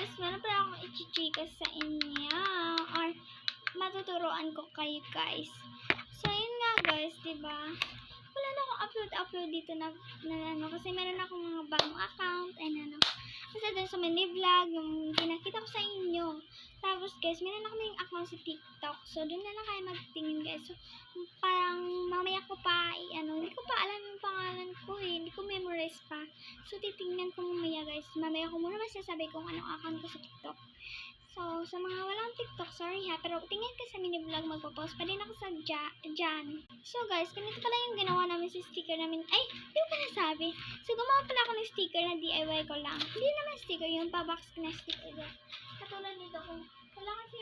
guys, meron pala akong i-chika sa inyo. Or matuturuan ko kayo guys. So, yun nga guys, diba? Wala na akong upload dito na ano. Kasi meron akong mga bagong account. And ano. Kasi dun sa mini vlog, yung pinakita ko sa inyo. Tapos guys, meron ako yung account sa TikTok. So, dun na lang kayo magtingin guys. So, parang mamaya ko pa, hindi ko pa alam yung pangalan ko eh. Hindi ko memorize pa. So, titingnan ko mamaya guys. Mamaya ko muna masasabi kung anong account ko sa TikTok. So, sa mga walang TikTok, sorry ha. Pero tingin ka sa mini vlog, magpo-post pa din ako sa dyan. So guys, ganito pala yung ginawa namin sa sticker namin. Ay, hindi ko pa nasabi. So, gumawa pala ako ng sticker na DIY ko lang. Hindi naman sticker, yung pa-box na sticker. Katulad nito kung wala kasi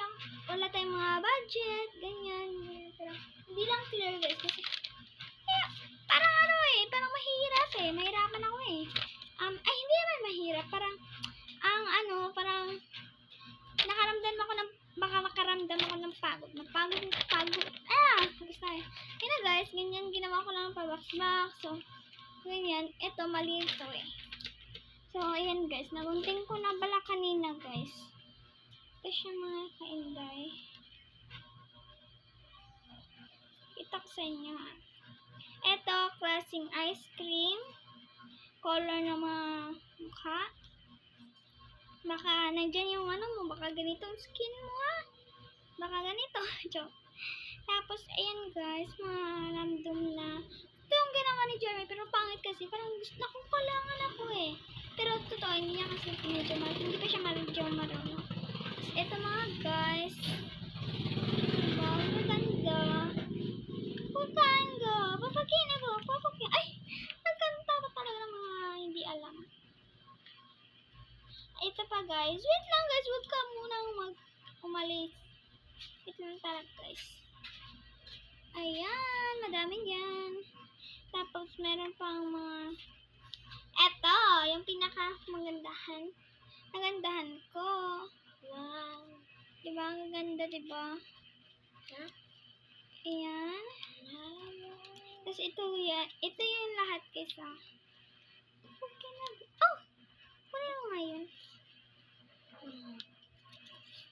wala tayong mga budget, ganyan. Pero, hindi lang clear guys. Kasi, parang parang mahirap eh. Mahirapan ako eh. Ay, hindi naman mahirap. Parang, parang, makaramdam ako ng pagod. Basta yun na guys, ganyan ginawa ko lang pa-box. So, ganyan. Ito, mali ito eh. So, ayan guys, nagunting ko na bala kanina guys. Ito siya mga kainday. Kita ko sa inyo ha. Ito, klaseng ice cream. Color ng mga mukha. Baka nandyan yung mo, baka ganitong skin mo ha. Baka ganito. Tapos, ayan guys, mga random na. Ito yung ginawa ni Jeremy, pero pangit kasi. Parang gusto na kong kalangan ako eh. Pero totoo, hindi niya kasi hindi pa siya medyo marunong. Ito mga guys. Wow, maganda. Maganda. Papagyan ako. Ay! Nagkanta ko talaga ng mga hindi alam. Ito pa guys. Wait lang guys. Huwag ka munang umalis. Wait lang talaga guys. Ayan. Madami yan. Tapos meron pang mga eto. Yung pinaka magandahan ko. Wow. Diba? Ang ganda diba? Huh? Ayan. Tapos ito yung lahat guys ah. Okay na. Oh! Ano yung ngayon?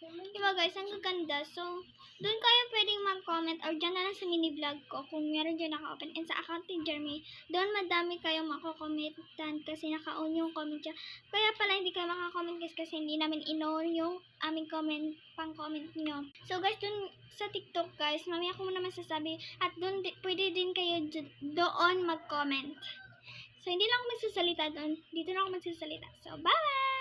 Diba guys, ang gaganda. So, doon kayo pwedeng mag-comment or dyan na lang sa mini vlog ko kung meron dyan naka-open. And sa account ni Jeremy, doon madami kayong makakomentan kasi naka-on yung comment dyan. Kaya pala hindi kayo makakomment guys kasi hindi namin in-on yung aming pang-comment nyo. So guys, doon sa TikTok guys, mamaya ko muna masasabi at doon pwede din kayo doon mag-comment. So, hindi lang ako magsasalita doon. Dito na ako magsasalita. So, bye!